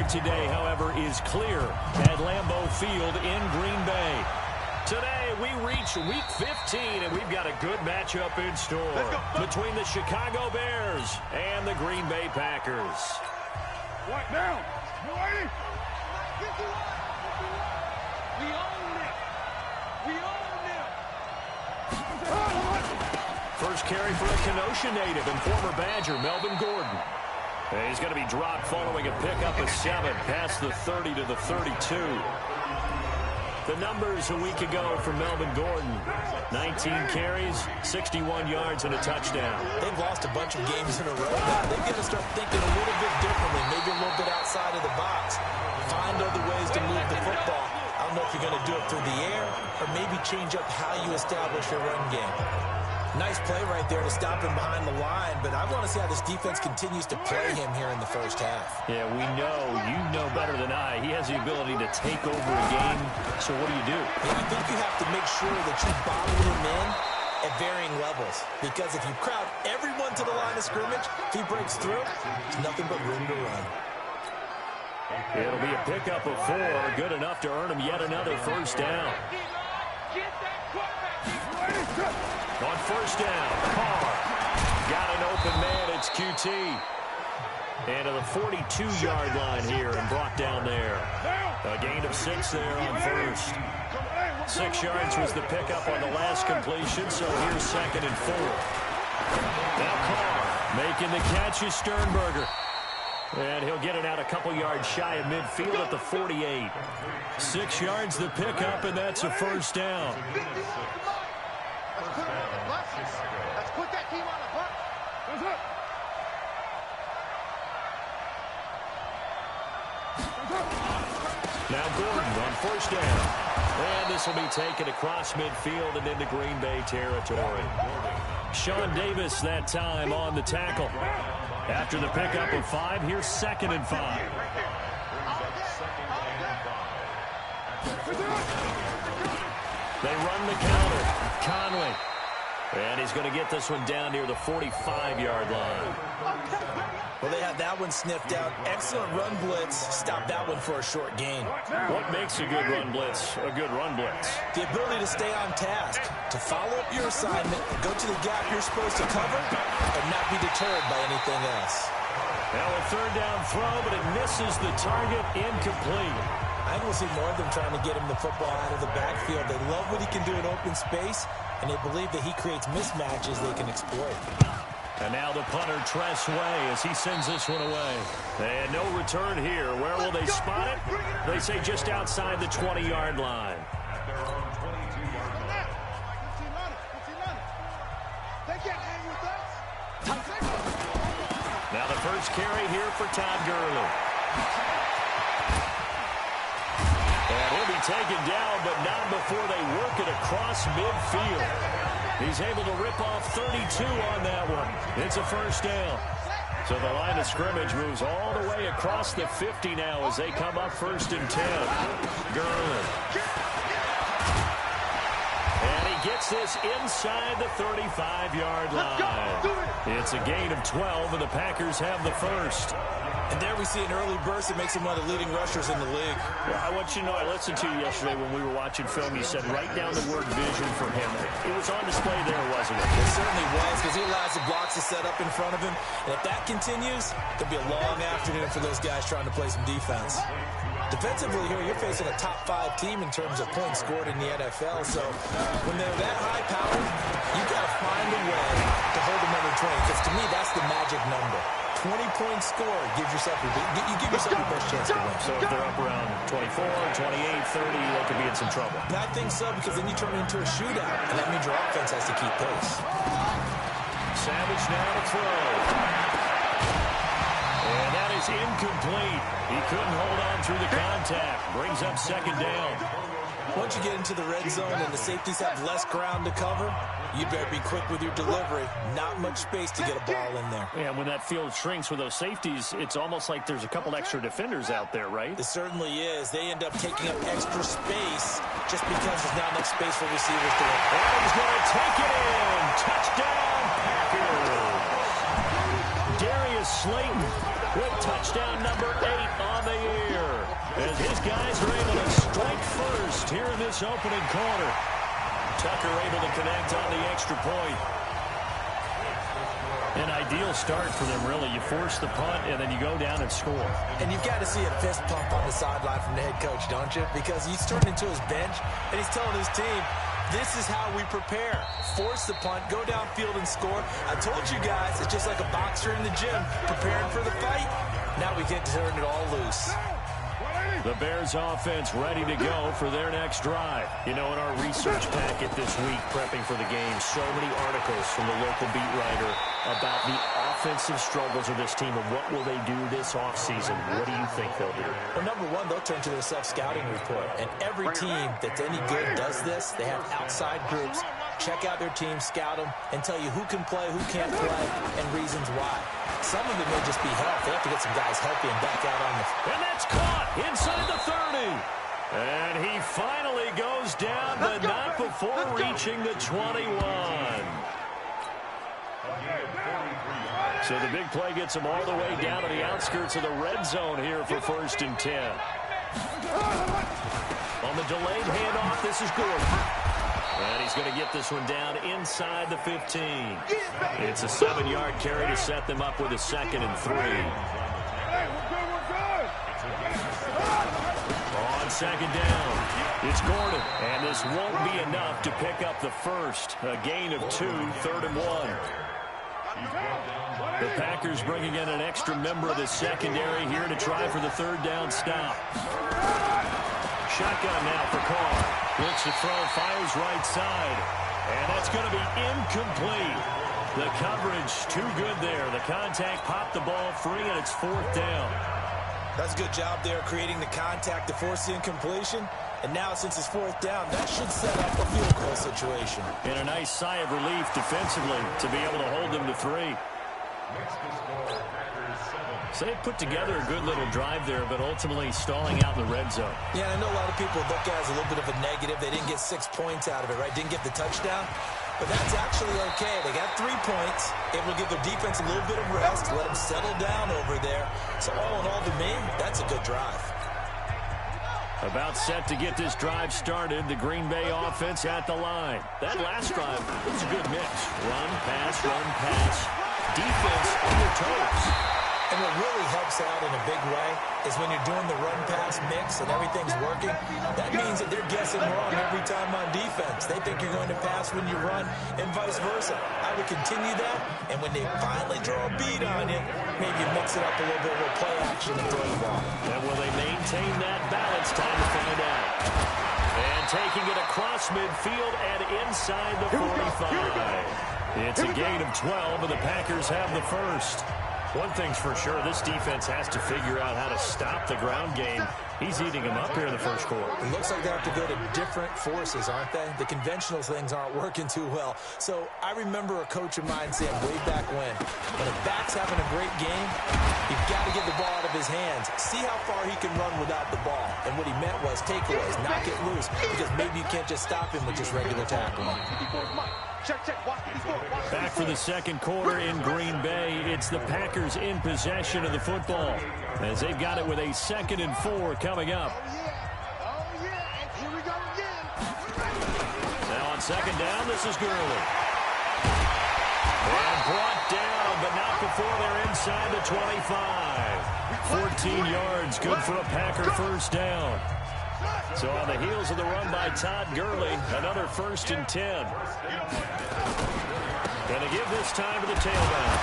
start today, however, is clear at Lambeau Field in Green Bay. Today, we reach Week 15, and we've got a good matchup in store between the Chicago Bears and the Green Bay Packers. Right now. You ready? We own it. We own it. First carry for a Kenosha native and former Badger, Melvin Gordon. And he's going to be dropped following a pickup of 7 past the 30 to the 32. The numbers a week ago for Melvin Gordon: 19 carries, 61 yards, and a touchdown. They've lost a bunch of games in a row now. They've got to start thinking a little bit differently, maybe a little bit outside of the box. Find other ways to move the football. I don't know if you're going to do it through the air or maybe change up how you establish your run game. Nice play right there to stop him behind the line, but I want to see how this defense continues to play him here in the first half. Yeah, we know, you know better than I, he has the ability to take over a game. So what do you do? Yeah, I think you have to make sure that you bottle him in at varying levels, because if you crowd everyone to the line of scrimmage, if he breaks through, there's nothing but room to run. It'll be a pickup of 4, good enough to earn him yet another first down. On first down, Carr got an open man. It's QT. And to the 42-yard line here and brought down there. A gain of 6 there on first. 6 yards was the pickup on the last completion, so here's 2nd and 4. Now Carr making the catch is Sternberger. And he'll get it out a couple yards shy of midfield at the 48. 6 yards the pickup, and that's a first down. Let's put that team on the bus. Now Gordon on first down. And this will be taken across midfield and into Green Bay territory. Sean Davis that time on the tackle. After the pickup of 5, here's 2nd and 5. They run the counter. Conway. And he's going to get this one down near the 45-yard line. Well, they have that one sniffed out. Excellent run blitz. Stop that one for a short gain. What makes a good run blitz a good run blitz? The ability to stay on task, to follow up your assignment, go to the gap you're supposed to cover, and not be deterred by anything else. Now a third down throw, but it misses the target. Incomplete. I think we'll see more of them trying to get him the football out of the backfield. They love what he can do in open space, and they believe that he creates mismatches they can exploit. And now the punter, Tress Way, as he sends this one away. And no return here. Where will they spot it? They say just outside the 20-yard line. Now the first carry here for Todd Gurley. And he'll be taken down, but not before they work it across midfield. He's able to rip off 32 on that one. It's a first down. So the line of scrimmage moves all the way across the 50 now as they come up 1st and 10. Gurley. And he gets this inside the 35-yard line. It's a gain of 12, and the Packers have the first. And there we see an early burst that makes him one of the leading rushers in the league. Well, I want you to know, I listened to you yesterday when we were watching film. You said write down the word vision for him. It was on display there, wasn't it? It certainly was, because he allows the blocks to set up in front of him. And if that continues, it'll be a long afternoon for those guys trying to play some defense. Defensively here, you're facing a top 5 team in terms of points scored in the NFL. So when they're that high-powered, you got to find a way to hold them under 20. Because to me, that's the magic number. 20 points scored gives yourself you give yourself your best chance to win. So if they're up around 24, 28, 30, they could be in some trouble. And I think so, because then you turn it into a shootout, and that means your offense has to keep pace. Savage now to throw. And that is incomplete. He couldn't hold on through the contact. Brings up 2nd down. Once you get into the red zone and the safeties have less ground to cover, you better be quick with your delivery. Not much space to get a ball in there. Yeah, when that field shrinks with those safeties, it's almost like there's a couple extra defenders out there, right? It certainly is. They end up taking up extra space just because there's not enough space for receivers to work. And he's going to take it in. Touchdown, Packers. Darius Slayton with touchdown number 8 on the year. as his guys are able to strike first here in this opening quarter. Tucker able to connect on the extra point. An ideal start for them, really. You force the punt, and then you go down and score. And you've got to see a fist pump on the sideline from the head coach, don't you? Because he's turned into his bench, and he's telling his team, this is how we prepare. Force the punt, go downfield and score. I told you guys, it's just like a boxer in the gym preparing for the fight. Now we get to turn it all loose. The Bears offense ready to go for their next drive. You know, in our research packet this week, prepping for the game, so many articles from the local beat writer about the offensive struggles of this team and what will they do this offseason. What do you think they'll do? Well, number one, they'll turn to their self-scouting report. And every team that's any good does this. They have outside groups. Check out their team, scout them, and tell you who can play, who can't play, and reasons why. Some of it may just be health. They have to get some guys healthy and back out on the... And that's caught inside the 30. And he finally goes down, but not before reaching the 21. So the big play gets him all the way down to the outskirts of the red zone here for 1st and 10. On the delayed handoff, this is Gordon. And he's going to get this one down inside the 15. It's a 7-yard carry to set them up with a 2nd and 3. On 2nd down, it's Gordon. And this won't be enough to pick up the first. A gain of 2, 3rd and 1. The Packers bringing in an extra member of the secondary here to try for the 3rd down stop. Shotgun now for Carr. Looks to throw, fires right side. And that's going to be incomplete. The coverage too good there. The contact popped the ball free, and it's 4th down. That's a good job there creating the contact to force the incompletion. And now, since it's 4th down, that should set up a field goal situation. And a nice sigh of relief defensively to be able to hold them to 3. So they put together a good little drive there, but ultimately stalling out in the red zone. Yeah, I know a lot of people look at it as a little bit of a negative. They didn't get 6 points out of it, right? Didn't get the touchdown. But that's actually okay. They got 3 points. Able to give their defense a little bit of rest, let them settle down over there. So all in all, to me, that's a good drive. About set to get this drive started. The Green Bay offense at the line. That last drive was a good mix. Run, pass, defense on your toes. And what really helps out in a big way is when you're doing the run-pass mix and everything's working, that means that they're guessing wrong every time on defense. They think you're going to pass when you run and vice versa. I would continue that, and when they finally draw a beat on you, maybe mix it up a little bit with play action and throw the ball. And will they maintain that balance? Time to find out. And taking it across midfield and inside the 45. It's a gain of 12, and the Packers have the first. One thing's for sure, this defense has to figure out how to stop the ground game. He's eating them up here in the first quarter. It looks like they have to go to different forces, aren't they? The conventional things aren't working too well. So I remember a coach of mine saying way back when a back's having a great game, you've got to get the ball out of his hands. See how far he can run without the ball. And what he meant was takeaways, knock it loose, because maybe you can't just stop him with just regular tackling. Back for the second quarter in Green Bay. It's the Packers in possession of the football as they've got it with a 2nd and 4 coming up. Now on 2nd down, this is Gurley. And brought down, but not before they're inside the 25. 14 yards, good for a Packer first down. So on the heels of the run by Todd Gurley, another 1st and 10. Going to give this time to the tailback.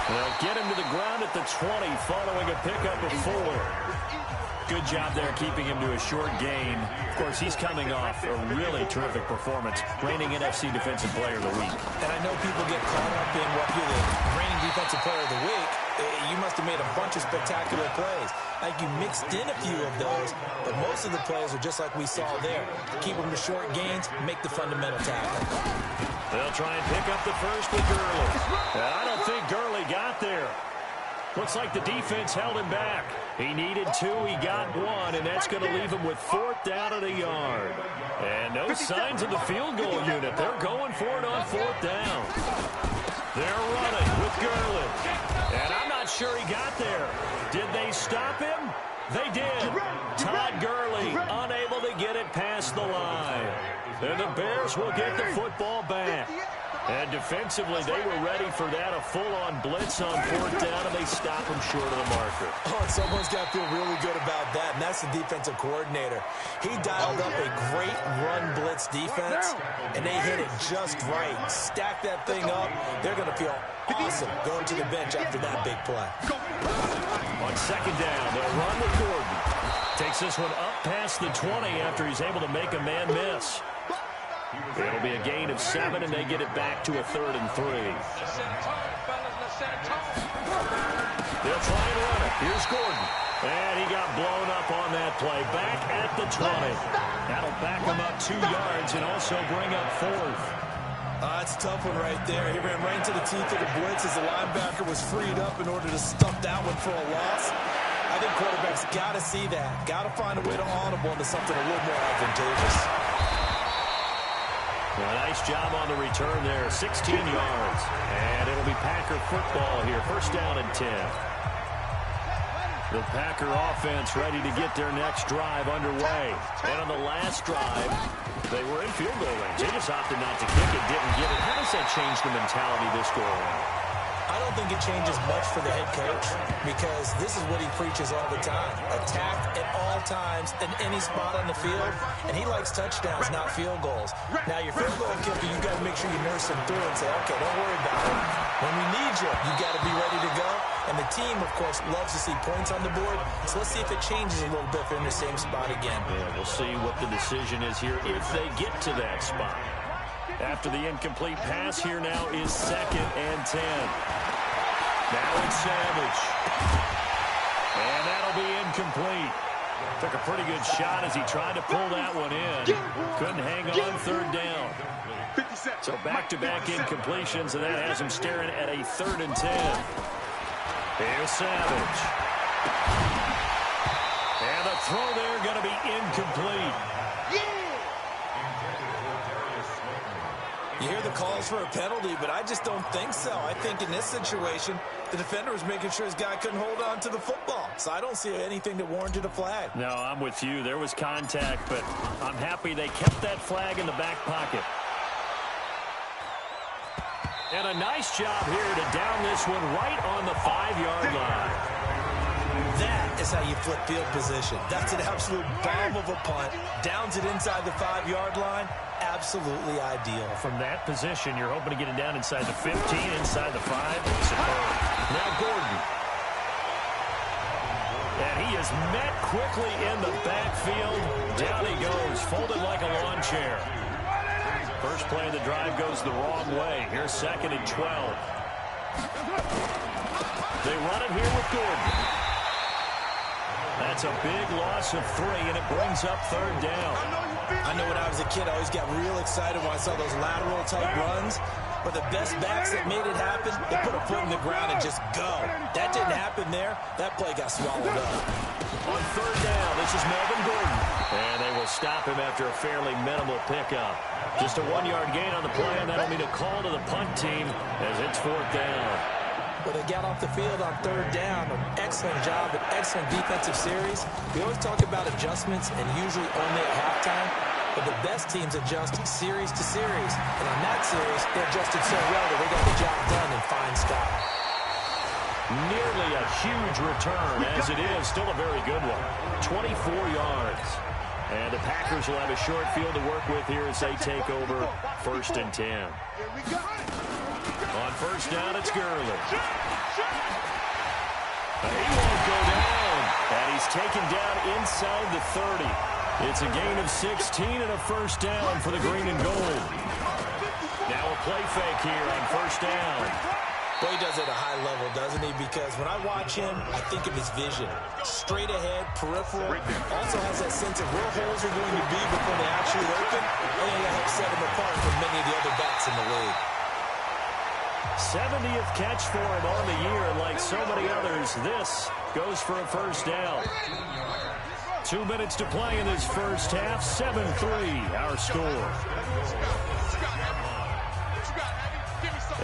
They'll get him to the ground at the 20 following a pickup of 4. Good job there keeping him to a short gain. Of course, he's coming off a really terrific performance, reigning NFC Defensive Player of the Week. And I know people get caught up in what you're the reigning Defensive Player of the Week. You must have made a bunch of spectacular plays. Like you mixed in a few of those, but most of the plays are just like we saw there. Keep them to short gains, make the fundamental tackle. They'll try and pick up the first with Gurley. I don't think Gurley got there. Looks like the defense held him back. He needed 2, he got 1, and that's going to leave him with 4th down at a yard. And no signs of the field goal unit. They're going for it on 4th down. They're running with Gurley. And I'm not sure he got there. Did they stop him? They did. Todd Gurley unable to get it past the line. And the Bears will get the football back. And defensively, they were ready for that, a full-on blitz on 4th down, and they stop him short of the marker. Oh, and someone's got to feel really good about that, and that's the defensive coordinator. He dialed up a great run blitz defense, and they hit it just right. Stack that thing up. They're going to feel awesome going to the bench after that big play. On 2nd down, they'll run with Gordon. Takes this one up past the 20 after he's able to make a man miss. It'll be a gain of 7, and they get it back to a 3rd and 3. They'll try and run it. Here's Gordon. And he got blown up on that play. Back at the 20. That'll back him up 2 yards and also bring up 4th. That's a tough one right there. He ran right into the teeth of the blitz as the linebacker was freed up in order to stuff that one for a loss. I think quarterbacks got to see that. Got to find a way to audible into something a little more advantageous. Well, nice job on the return there, 16 yards. And it'll be Packer football here, 1st down and 10. The Packer offense ready to get their next drive underway. And on the last drive, they were in field goal range. They just opted not to kick it, didn't get it. How does that change the mentality this go around? I don't think it changes much for the head coach because this is what he preaches all the time. Attack at all times in any spot on the field, and he likes touchdowns, not field goals. Now, your field goal kicker, you got to make sure you nurse him through and say, okay, don't worry about it. When we need you, you got to be ready to go. And the team, of course, loves to see points on the board, so let's see if it changes a little bit if they're in the same spot again. Yeah, we'll see what the decision is here if they get to that spot. After the incomplete pass, here now is 2nd and 10. Now it's Savage. And that'll be incomplete. Took a pretty good shot as he tried to pull that one in. Couldn't hang on 3rd down. So back-to-back incompletions, and that has him staring at a 3rd and 10. Here's Savage. And the throw there going to be incomplete. You hear the calls for a penalty, but I just don't think so. I think in this situation, the defender was making sure his guy couldn't hold on to the football. So I don't see anything that warranted a flag. No, I'm with you. There was contact, but I'm happy they kept that flag in the back pocket. And a nice job here to down this one right on the 5-yard line. That is how you flip field position. That's an absolute bomb of a punt. Downs it inside the 5-yard line. Absolutely ideal. From that position, you're hoping to get it down inside the 15, inside the 5. Superb. Now Gordon. And he is met quickly in the backfield. Down he goes, folded like a lawn chair. First play of the drive goes the wrong way. Here's 2nd and 12. They run it here with Gordon. That's a big loss of 3, and it brings up 3rd down. I know when I was a kid, I always got real excited when I saw those lateral-type runs. But the best backs that made it happen, they put a foot in the ground and just go. That didn't happen there. That play got swallowed up. On 3rd down, this is Melvin Gordon. And they will stop him after a fairly minimal pickup. Just a 1-yard gain on the play, and that'll mean a call to the punt team as it's 4th down. Well, they got off the field on 3rd down. An excellent job, an excellent defensive series. We always talk about adjustments and usually only at halftime. But the best teams adjust series to series. And on that series, they adjusted so well that they got the job done in fine style. Nearly a huge return, as it is. Still a very good one. 24 yards. And the Packers will have a short field to work with here as they take over 1st and 10. On 1st down, it's Gurley. He won't go down. And he's taken down inside the 30. It's a gain of 16 and a 1st down for the green and gold. Now a play fake here on 1st down. Boy, he does it at a high level, doesn't he? Because when I watch him, I think of his vision. Straight ahead, peripheral. Also has that sense of where holes are going to be before they actually open. I think that helps set him apart from many of the other backs in the league. 70th catch for him on the year, and like so many others, this goes for a 1st down. 2 minutes to play in this first half. 7-3, our score.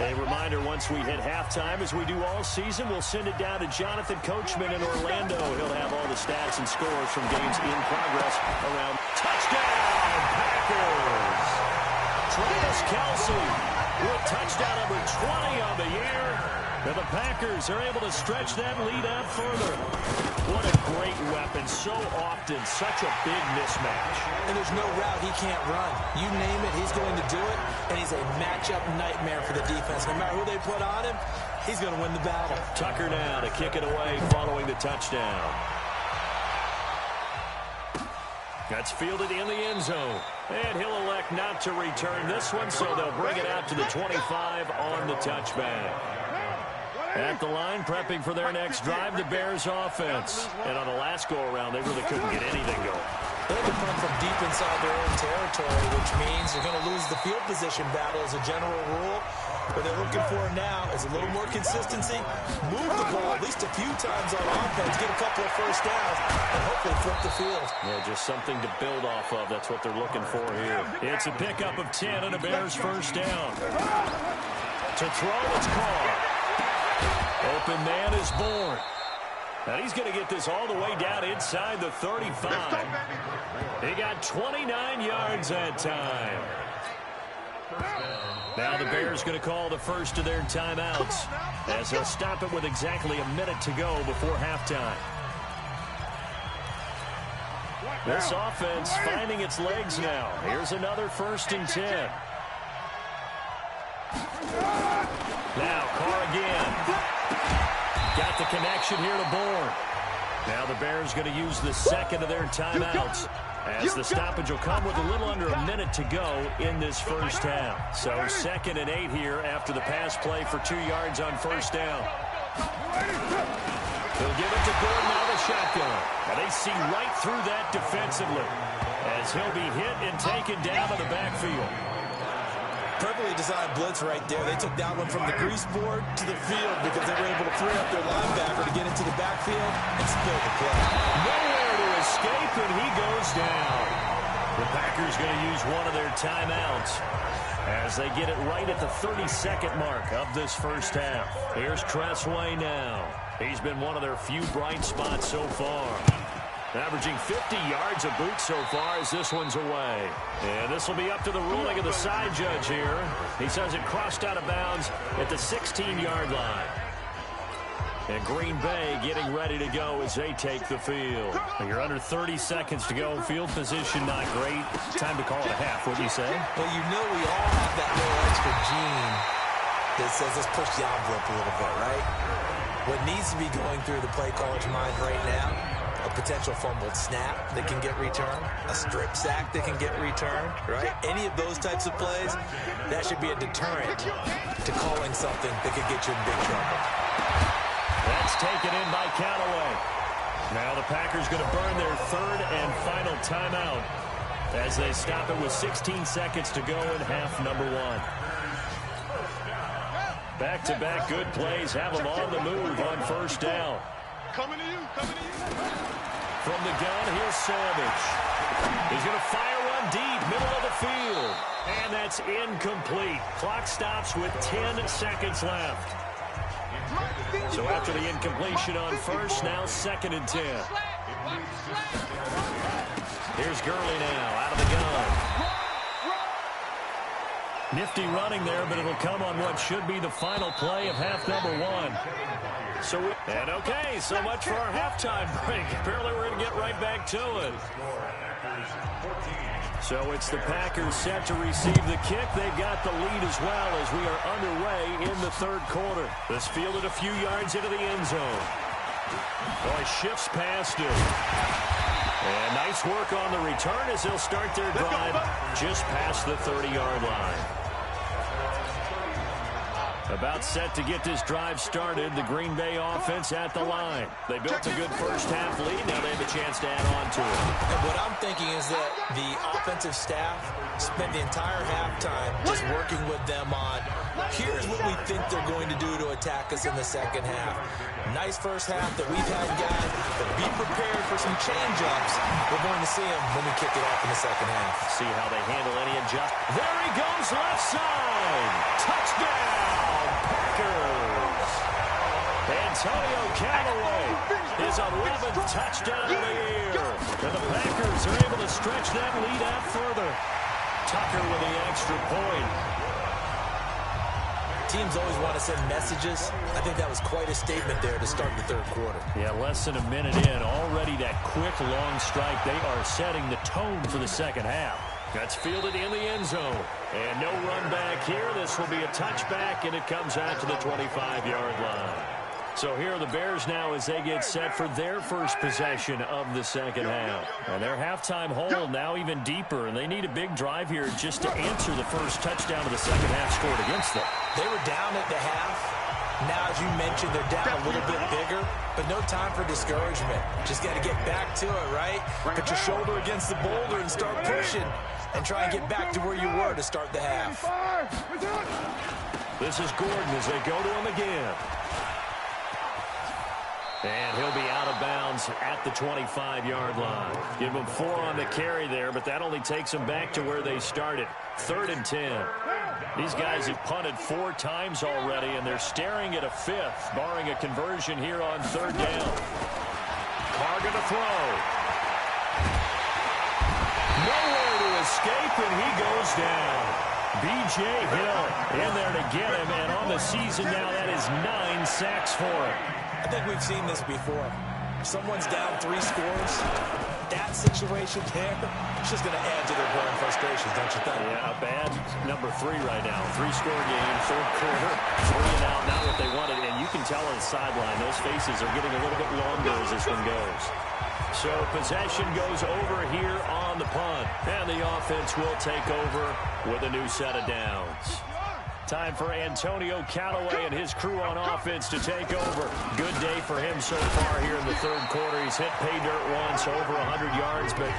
A reminder, once we hit halftime, as we do all season, we'll send it down to Jonathan Coachman in Orlando. He'll have all the stats and scores from games in progress around. Touchdown, Packers! Travis Kelce with touchdown number 20 on the year. And the Packers are able to stretch that lead out further. What a great weapon. So often, such a big mismatch. And there's no route he can't run. You name it, he's going to do it. And he's a matchup nightmare for the defense. No matter who they put on him, he's going to win the battle. Tucker now to kick it away following the touchdown. That's fielded in the end zone. And he'll elect not to return this one, so they'll bring it out to the 25 on the touchback. At the line, prepping for their next drive, the Bears offense. And on the last go-around, they really couldn't get anything going. They had to come from deep inside their own territory, which means they're going to lose the field position battle as a general rule. What they're looking for now is a little more consistency, move the ball at least a few times on offense, get a couple of first downs, and hopefully flip the field. Yeah, just something to build off of. That's what they're looking for here. It's a pickup of 10 and a Bears first down. To throw, it's Carr. Open man is born. And he's going to get this all the way down inside the 35. He got 29 yards that time. Now the Bears going to call the first of their timeouts as they'll stop it with exactly a minute to go before halftime. This offense finding its legs now. Here's another 1st and 10. Now Carr again. Got the connection here to Bourne. Now the Bears going to use the second of their timeouts as the stoppage will come with a little under a minute to go in this first half. So 2nd and 8 here after the pass play for 2 yards on first down. They'll give it to Gordon out of the shotgun. And they see right through that defensively as he'll be hit and taken down to the backfield. Perfectly designed blitz right there. They took that one from the grease board to the field because they were able to free up their linebacker to get into the backfield and spill the play. Nowhere to escape, and he goes down. The Packers going to use one of their timeouts as they get it right at the 32nd mark of this first half. Here's Tressway now. He's been one of their few bright spots so far. Averaging 50 yards a boot so far as this one's away. And this will be up to the ruling of the side judge here. He says it crossed out of bounds at the 16-yard line. And Green Bay getting ready to go as they take the field. You're under 30 seconds to go. Field position not great. Time to call it a half, wouldn't you say? Well, you know we all have that little extra gene that says let's push the envelope a little bit, right? What needs to be going through the play caller's mind right now, a potential fumbled snap that can get returned, a strip sack that can get returned, right? Any of those types of plays, that should be a deterrent to calling something that could get you in big trouble. That's taken in by Callaway. Now the Packers going to burn their 3rd and final timeout as they stop it with 16 seconds to go in half number 1. Back-to-back good plays have them on the move on first down. Coming to you, coming to you. From the gun, here's Savage. He's going to fire one deep, middle of the field. And that's incomplete. Clock stops with 10 seconds left. So after the incompletion on first, now 2nd and 10. Here's Gurley now, out of the gun. Nifty running there, but it'll come on what should be the final play of half number 1. So much for our halftime break. Apparently we're going to get right back to it. So it's the Packers set to receive the kick. They've got the lead as well as we are underway in the 3rd quarter. This fielded a few yards into the end zone. Oh, he shifts past it. And nice work on the return as they'll start their drive just past the 30-yard line. About set to get this drive started. The Green Bay offense at the line. They built a good first half lead. Now they have a chance to add on to it. And what I'm thinking is that the offensive staff spent the entire halftime just working with them on, here's what we think they're going to do to attack us in the second half. Nice first half that we've had, guys, but be prepared for some change-ups. We're going to see them when we kick it off in the second half. See how they handle any adjustment. There he goes, left side. Touchdown, Packers. Antonio Callaway, his 11th touchdown of the year. And the Packers are able to stretch that lead out further. Tucker with the extra point. Teams always want to send messages. I think that was quite a statement there to start the third quarter. Yeah, less than a minute in. Already that quick, long strike. They are setting the tone for the second half. That's fielded in the end zone. And no run back here. This will be a touchback, and it comes out to the 25-yard line. So here are the Bears now as they get set for their first possession of the second half. And their halftime hole now even deeper, and they need a big drive here just to answer the first touchdown of the second half scored against them. They were down at the half. Now, as you mentioned, they're down a little bit bigger, but no time for discouragement. Just got to get back to it, right? Put your shoulder against the boulder and start pushing and try and get back to where you were to start the half. This is Gordon as they go to him again. And he'll be out of bounds at the 25-yard line. Give him 4 on the carry there, but that only takes them back to where they started. 3rd and 10. These guys have punted 4 times already, and they're staring at a 5th, barring a conversion here on 3rd down. Carr going to throw. Nowhere to escape, and he goes down. B.J. Hill in there to get him, and on the season now, that is 9 sacks for him. I think we've seen this before. If someone's down 3 scores, that situation there, it's just going to add to their growing frustrations, don't you think? Yeah, a bad number 3 right now. 3-score game, 3rd quarter, 3 and out, not what they wanted. And you can tell on the sideline, those faces are getting a little bit longer as this one goes. So possession goes over here on the punt. And the offense will take over with a new set of downs. Time for Antonio Callaway and his crew on offense to take over. Good day for him so far here in the 3rd quarter. He's hit pay dirt once, over 100 yards, but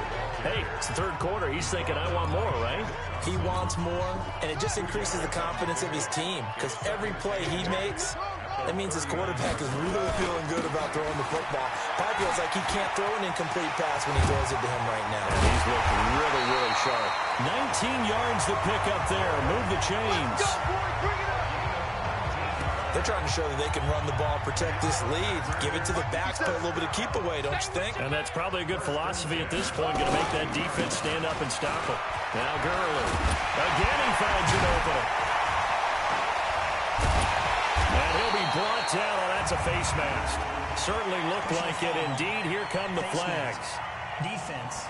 hey, it's the 3rd quarter. He's thinking, I want more, right? He wants more, and it just increases the confidence of his team because every play he makes, that means his quarterback is really feeling good about throwing the football. Probably feels like he can't throw an incomplete pass when he throws it to him right now. And he's looked really, really sharp. 19 yards to pick up there. Move the chains. They're trying to show that they can run the ball, protect this lead, give it to the backs, play a little bit of keep away, don't you think? And that's probably a good philosophy at this point, going to make that defense stand up and stop it. Now Gurley. Again he finds an opening. And he'll be brought down. Oh, that's a face mask. Certainly looked like it. Indeed, here come the flags. Defense.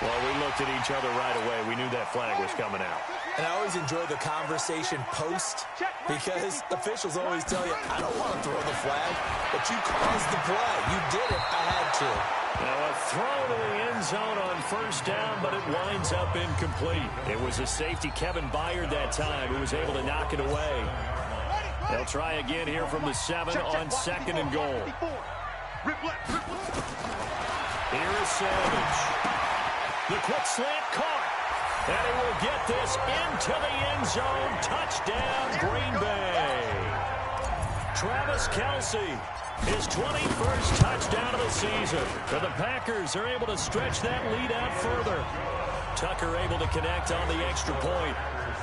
Well, we looked at each other right away. We knew that flag was coming out. And I always enjoy the conversation post because officials always tell you, I don't want to throw the flag, but you caused the play. You did it. I had to. Now a throw to the end zone on 1st down, but it winds up incomplete. It was a safety, Kevin Byard, that time, who was able to knock it away. They'll try again here from the 7 on 2nd and goal. Here is Savage. The quick slant caught. And he will get this into the end zone. Touchdown, Green Bay. Travis Kelce, his 21st touchdown of the season. For the Packers, they're able to stretch that lead out further. Tucker able to connect on the extra point.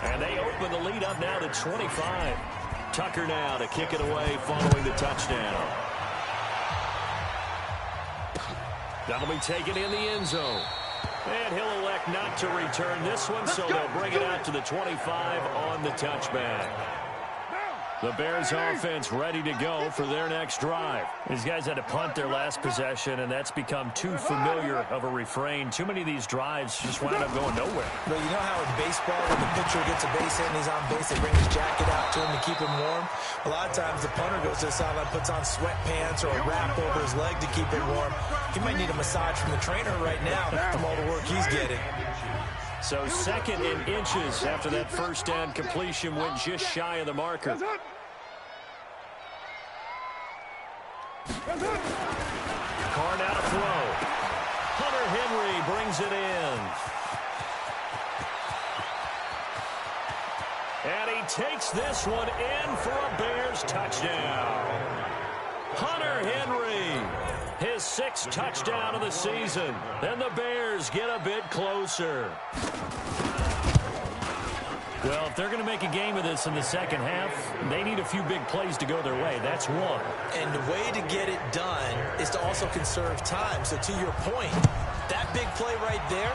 And they open the lead up now to 25. Tucker now to kick it away following the touchdown. That'll be taken in the end zone. And he'll elect not to return this one, so they'll bring it out to the 25 on the touchback. The Bears offense ready to go for their next drive. These guys had to punt their last possession, and that's become too familiar of a refrain. Too many of these drives just wound up going nowhere. Well, you know how in baseball, when the pitcher gets a base hit and he's on base, they bring his jacket out to him to keep him warm? A lot of times the punter goes to the sideline, puts on sweatpants or a wrap over his leg to keep him warm. He might need a massage from the trainer right now from all the work he's getting. So 2nd and inches after that 1st down completion went just shy of the marker. Carr now to throw. Hunter Henry brings it in. And he takes this one in for a Bears touchdown. Hunter Henry, his 6th touchdown of the season. And the Bears get a bit closer. Well, if they're going to make a game of this in the second half, they need a few big plays to go their way. That's one. And the way to get it done is to also conserve time. So to your point, that big play right there,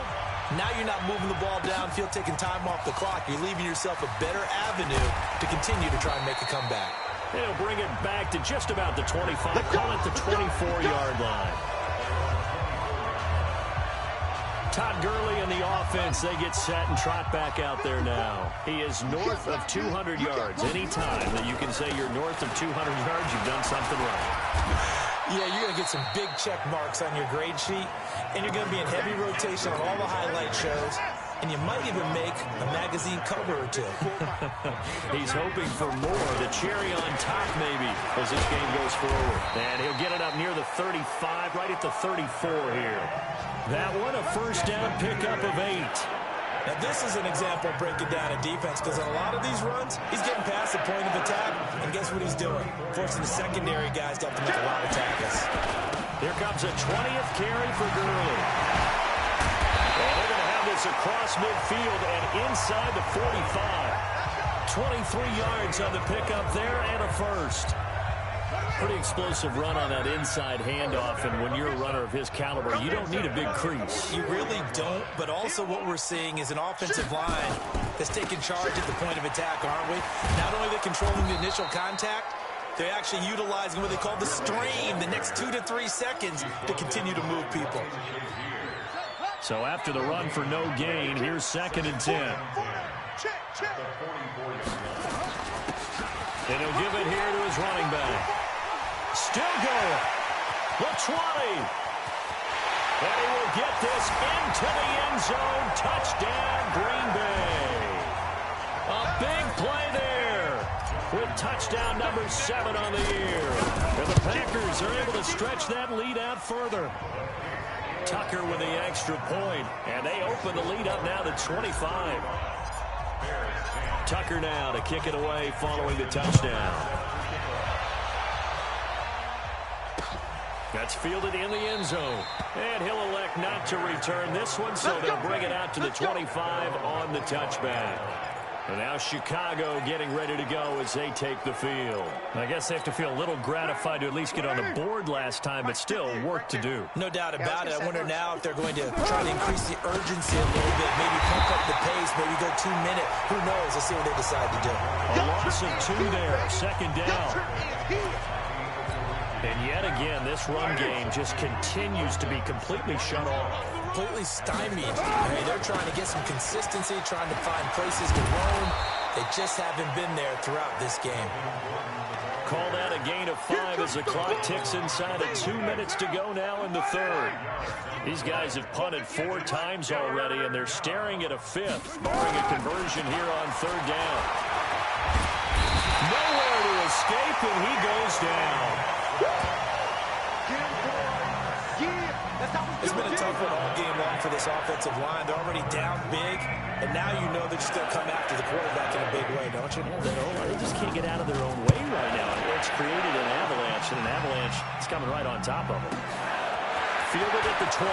now you're not moving the ball downfield, taking time off the clock. You're leaving yourself a better avenue to continue to try and make a comeback. They'll bring it back to just about the 25, call it the 24-yard line. Todd Gurley and the offense, they get set and trot back out there now. He is north of 200 yards. Any time that you can say you're north of 200 yards, you've done something right. Yeah, you're going to get some big check marks on your grade sheet, and you're going to be in heavy rotation on all the highlight shows, and you might even make a magazine cover or two. He's hoping for more, the cherry on top maybe, as this game goes forward. And he'll get it up near the 35, right at the 34 here. That one, a first down pickup of 8. Now, this is an example of breaking down a defense, because on a lot of these runs, he's getting past the point of attack, and guess what he's doing? Forcing the secondary guys to have to make a lot of tackles. Here comes a 20th carry for Gurley. And they're going to have this across midfield and inside the 45. 23 yards on the pickup there and a first. Pretty explosive run on that inside handoff, and when you're a runner of his caliber, you don't need a big crease. You really don't, but also what we're seeing is an offensive line that's taking charge at the point of attack, aren't we? Not only are they controlling the initial contact, they're actually utilizing what they call the strain, the next 2 to 3 seconds, to continue to move people. So after the run for no gain, here's 2nd and 10. And he'll give it here to his running back. Still going. The 20. And he will get this into the end zone. Touchdown, Green Bay. A big play there with touchdown number 7 on the year. And the Packers are able to stretch that lead out further. Tucker with the extra point, and they open the lead up now to 25. Tucker now to kick it away following the touchdown. That's fielded in the end zone. And he'll elect not to return this one, so they'll bring it out to the 25 on the touchback. And now Chicago getting ready to go as they take the field. I guess they have to feel a little gratified to at least get on the board last time, but still work to do. No doubt about it. I wonder now if they're going to try to increase the urgency a little bit, maybe pump up the pace, maybe go 2 minute. Who knows? Let's see what they decide to do. A loss of 2 there, 2nd down. And yet again, this run game just continues to be completely shut off. Completely stymied. I mean, they're trying to get some consistency, trying to find places to roam. They just haven't been there throughout this game. Call that a gain of 5 as the clock ticks inside of 2 minutes to go now in the 3rd. These guys have punted 4 times already, and they're staring at a 5th, barring a conversion here on 3rd down. Nowhere to escape, and he goes down. It's been a tough one all game long for this offensive line. They're already down big, and now you know they're just going to come after the quarterback in a big way, don't you? They just can't get out of their own way right now. It's created an avalanche, and an avalanche is coming right on top of them. Fielded at the 20.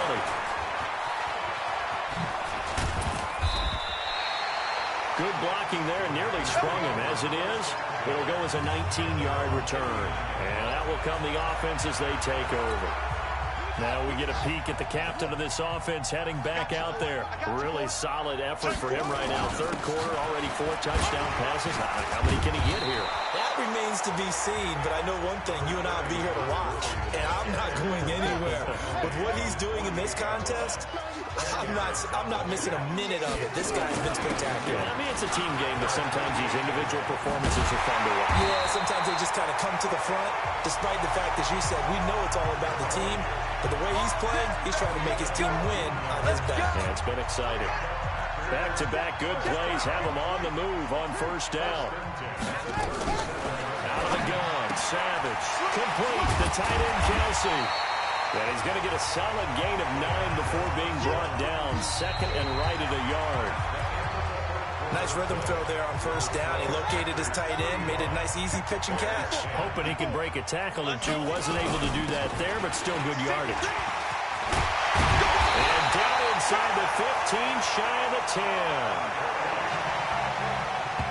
Good blocking there, nearly sprung him. As it is, it'll go as a 19-yard return. And that will come the offense as they take over. Now we get a peek at the captain of this offense heading back out there. Really solid effort for him right now. 3rd quarter, already 4 touchdown passes. How many can he get here? That remains to be seen, but I know one thing. You and I will be here to watch, and I'm not going anywhere. With what he's doing in this contest, I'm not missing a minute of it. This guy's been spectacular. Yeah, I mean, it's a team game, but sometimes these individual performances are fun to watch. Yeah, sometimes they just kind of come to the front, despite the fact, as you said, we know it's all about the team. But the way he's playing, he's trying to make his team win on his back. Yeah, it's been exciting. Back-to-back good plays have him on the move on 1st down. Out of the gun, Savage. Complete to tight end Kelsey. And he's going to get a solid gain of 9 before being brought down. Second and right at a yard. Nice rhythm throw there on first down. He located his tight end, made a nice easy pitch and catch. Hoping he could break a tackle or two. Wasn't able to do that there, but still good yardage. And down inside the 15, shy of the 10.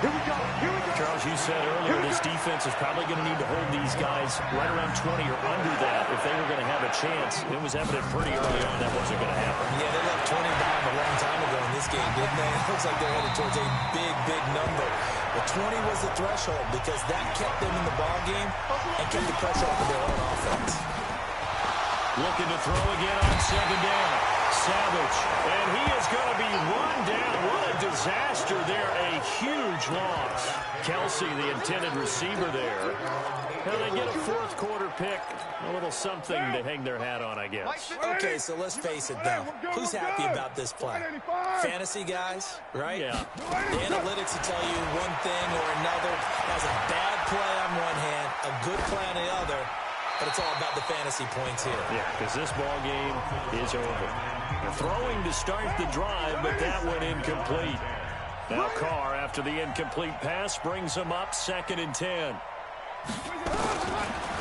Here we go. Here we go. Charles, you said earlier this defense is probably going to need to hold these guys right around 20 or under that if they were going to have a chance. It was evident pretty early on that wasn't going to happen. Yeah, they left 20 behind a long time ago in this game, didn't they? It looks like they're headed towards a big, big number. But 20 was the threshold because that kept them in the ball game and kept the pressure off of their own offense. Looking to throw again on 2nd down. Savage, and he is going to be run down. What a disaster there. A huge loss. Kelsey, the intended receiver there. Now they get a 4th quarter pick. A little something to hang their hat on, I guess. Okay, so let's face it, though. Who's happy about this play? Fantasy guys, right? Yeah. The analytics will tell you one thing or another. Has a bad play on one hand, a good play on the other. But it's all about the fantasy points here. Yeah, because this ball game is over. Throwing to start the drive, but that went incomplete. Now Carr, after the incomplete pass, brings him up 2nd and 10.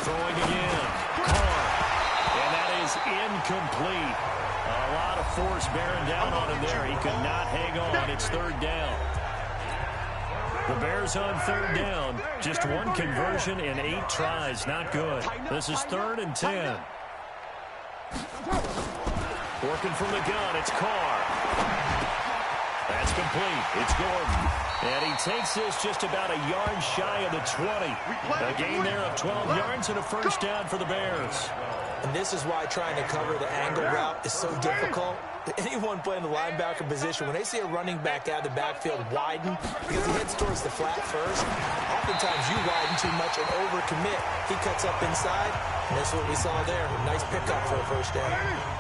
Throwing again. Carr. And that is incomplete. A lot of force bearing down on him there. He could not hang on. It's 3rd down. The Bears on 3rd down. Just one conversion in 8 tries. Not good. This is 3rd and 10. Working from the gun. It's Carr. That's complete. It's Gordon. And he takes this just about a yard shy of the 20. A gain there of 12 yards and a 1st down for the Bears. And this is why trying to cover the angle route is so difficult. Anyone playing the linebacker position, when they see a running back out of the backfield widen because he heads towards the flat first, oftentimes you widen too much and overcommit. He cuts up inside, and that's what we saw there. A nice pickup for a 1st down.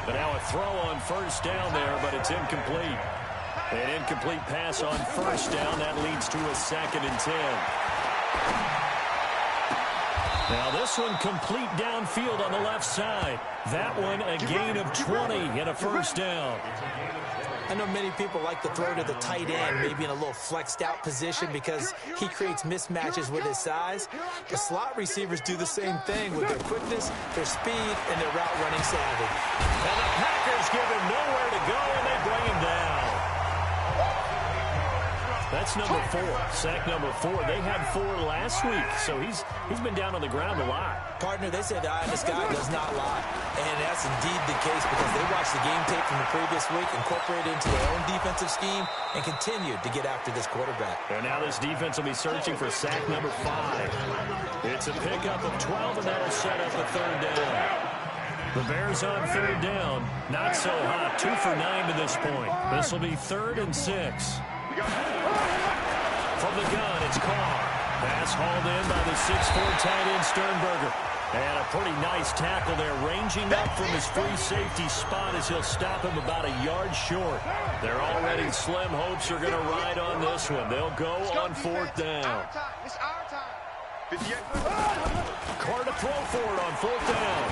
But now a throw on 1st down there, but it's incomplete. An incomplete pass on 1st down. That leads to a 2nd and 10. Now this one complete downfield on the left side. That one a gain of 20 and a 1st down. I know many people like to throw to the tight end, maybe in a little flexed out position because he creates mismatches with his size. The slot receivers do the same thing with their quickness, their speed, and their route running savvy. And the Packers give him nowhere to go, and they bring him down. That's number 4, sack number 4. They had 4 last week, so he's been down on the ground a lot. Partner, they said the eye in the sky does not lie. And that's indeed the case because they watched the game tape from the previous week, incorporated it into their own defensive scheme, and continued to get after this quarterback. And now this defense will be searching for sack number 5. It's a pickup of 12, and that'll set up a 3rd down. The Bears on 3rd down. Not so hot. 2 for 9 to this point. This will be 3rd and 6. From the gun, it's Carr. Pass hauled in by the 6'4" tight end Sternberger. And a pretty nice tackle there, ranging up from his free safety spot as he'll stop him about a yard short. Their already slim hopes are going to ride on this one. They'll go on 4th down. It's our time. 58. Carr to throw for it on 4th down.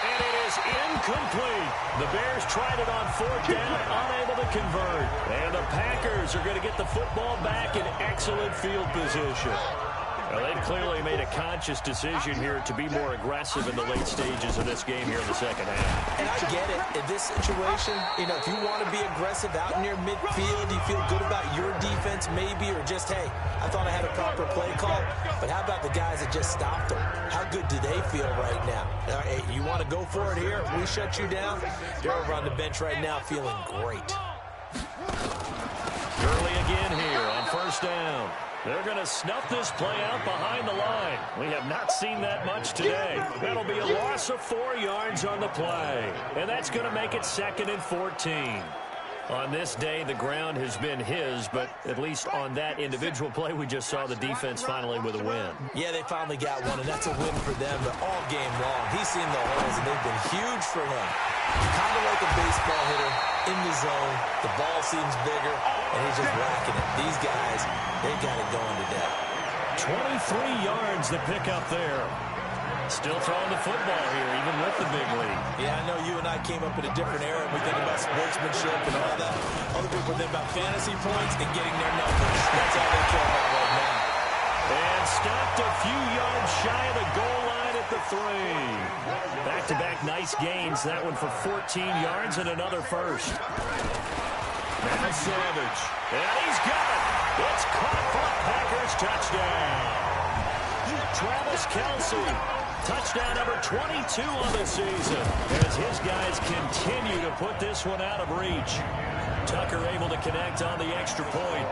And it is incomplete. The Bears tried it on 4th down, unable to convert. And the Packers are going to get the football back in excellent field position. Well, they've clearly made a conscious decision here to be more aggressive in the late stages of this game here in the 2nd half. And I get it. In this situation, if you want to be aggressive out near midfield, you feel good about your defense maybe, or just, hey, I thought I had a proper play call. But how about the guys that just stopped them? How good do they feel right now? Hey, you want to go for it here? We shut you down? They're over on the bench right now feeling great. Gurley again here on 1st down. They're going to snuff this play out behind the line. We have not seen that much today. That'll be a loss of 4 yards on the play. And that's going to make it 2nd and 14. On this day, the ground has been his, but at least on that individual play, we just saw the defense finally with a win. Yeah, they finally got one, and that's a win for them. But all game long, he's seen the holes, and they've been huge for him. Kind of like a baseball hitter in the zone. The ball seems bigger, and he's just whacking it. These guys, they got it going today. 23 yards to pick up there. Still throwing the football here, even with the big lead. Yeah, I know you and I came up in a different era, and we think about sportsmanship and all that. Other people think about fantasy points and getting their numbers. That's all they care about right now. And stopped a few yards shy of the goal line at the 3. Back-to-back nice gains. That one for 14 yards and another first. Now Savage. And he's got it. It's caught for a Packers touchdown. Travis Kelce, touchdown number 22 on the season, as his guys continue to put this one out of reach. Tucker able to connect on the extra point.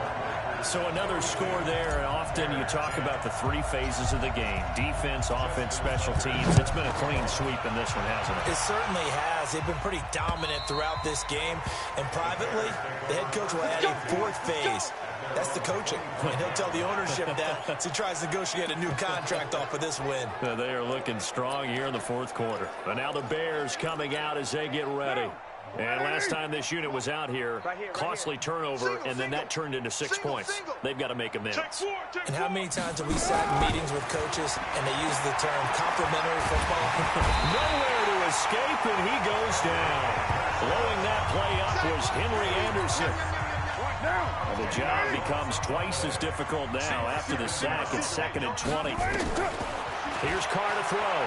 So another score there. Often you talk about the 3 phases of the game: defense, offense, special teams. It's been a clean sweep in this one, hasn't it? It certainly has. They've been pretty dominant throughout this game. And privately, the head coach will add a 4th phase. That's the coaching. And he'll tell the ownership that as he tries to negotiate a new contract off of this win. They are looking strong here in the 4th quarter. But now the Bears coming out as they get ready. And last time this unit was out here, costly turnover, and then that turned into 6 points. They've got to make amends. And how many times have we sat in meetings with coaches and they use the term complimentary football? Nowhere to escape, and he goes down. Blowing that play up was Henry Anderson. Well, the job becomes twice as difficult now after the sack. It's 2nd and 20. Here's Carr to throw.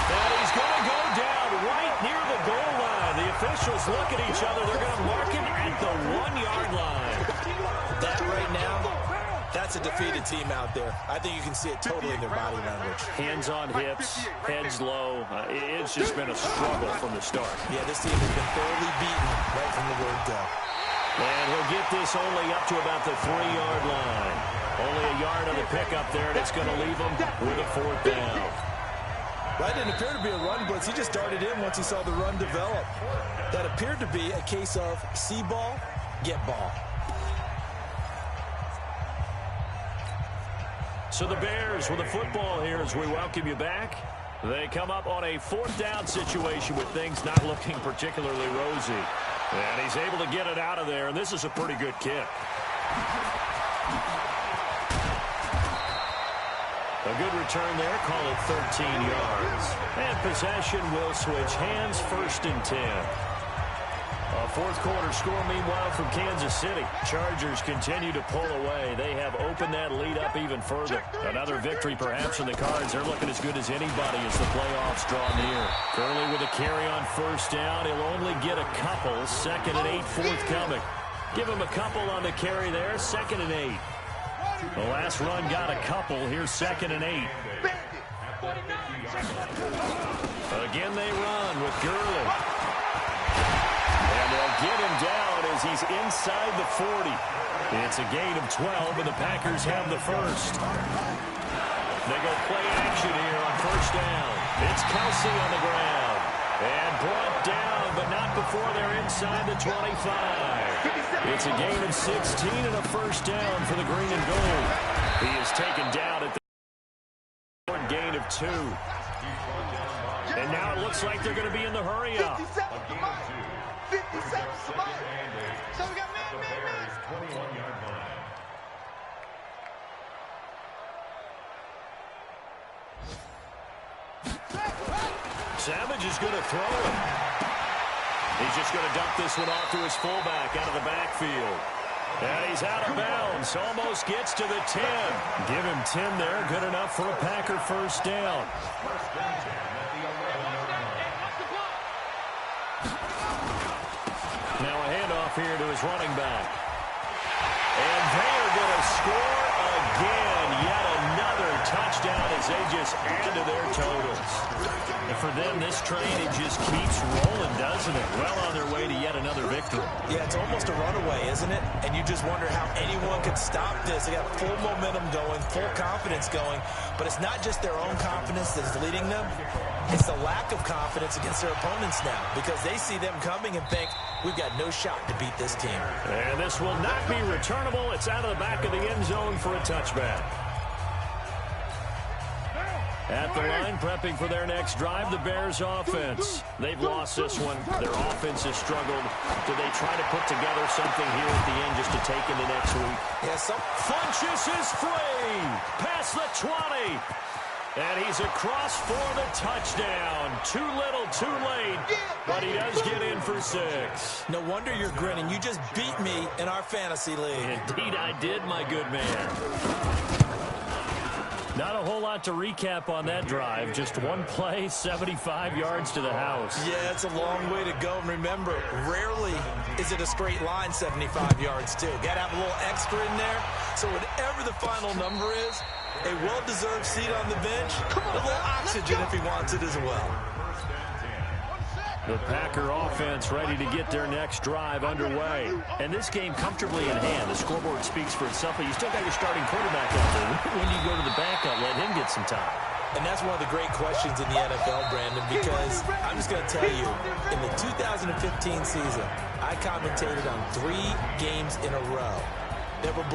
And he's going to go down right near the goal line. The officials look at each other. They're going to mark him at the 1-yard line. That right now, that's a defeated team out there. I think you can see it totally in their body language. Hands on hips, heads low. It's just been a struggle from the start. Yeah, this team has been thoroughly beaten right from the word go. And he'll get this only up to about the 3-yard line. Only a yard on the pickup there, and it's going to leave him with a 4th down. That didn't appear to be a run blitz. He just darted in once he saw the run develop. That appeared to be a case of see ball, get ball. So the Bears with the football here as we welcome you back. They come up on a 4th down situation with things not looking particularly rosy. And he's able to get it out of there, and this is a pretty good kick. A good return there, call it 13 yards. And possession will switch hands, 1st and 10. A 4th quarter score, meanwhile, from Kansas City. Chargers continue to pull away. They have opened that lead up even further. Another victory perhaps in the cards. They're looking as good as anybody as the playoffs draw near. Gurley with a carry on 1st down. He'll only get a couple. 2nd and 8 forthcoming. Give him a couple on the carry there. 2nd and 8. The last run got a couple. Here's 2nd and 8. Again they run with Gurley. And they'll get him down as he's inside the 40. It's a gain of 12, and the Packers have the 1st. They go play action here on 1st down. It's Kelce on the ground. And brought down, but not before they're inside the 25. It's a gain of 16 and a 1st down for the green and gold. He is taken down at the gain of 2. And now it looks like they're going to be in the hurry up. 57 somebody. So we got man. 21-yard line. Savage is going to throw it. He's just going to dump this one off to his fullback out of the backfield. And he's out of bounds. Almost gets to the 10. Give him 10 there. Good enough for a Packer 1st down. Now a handoff here to his running back. And they are going to score again. Yet another touchdown as they just add to their totals. And for them, this train, it just keeps rolling, doesn't it? Well on their way to yet another victory. Yeah, it's almost a runaway, isn't it? And you just wonder how anyone could stop this. They got full momentum going, full confidence going. But it's not just their own confidence that's leading them. It's the lack of confidence against their opponents now, because they see them coming and think, we've got no shot to beat this team. And this will not be returnable. It's out of the back of the end zone for a touchback. At the line, prepping for their next drive, the Bears offense. They've lost this one. Their offense has struggled. Do they try to put together something here at the end just to take into next week? Yeah, Funchess is free. Past the 20. And he's across for the touchdown. Too little, too late. But he does get in for 6. No wonder you're grinning. You just beat me in our fantasy league. Indeed I did, my good man. Not a whole lot to recap on that drive. Just one play, 75 yards to the house. Yeah, it's a long way to go. And remember, rarely is it a straight line 75 yards, too. Got to have a little extra in there. So whatever the final number is, a well-deserved seat on the bench, a little oxygen if he wants it as well. The Packer offense ready to get their next drive underway. And this game comfortably in hand. The scoreboard speaks for itself, but you still got your starting quarterback out there. When you go to the backup, let him get some time. And that's one of the great questions in the NFL, Brandon, because I'm just going to tell you, in the 2015 season, I commentated on 3 games in a row that were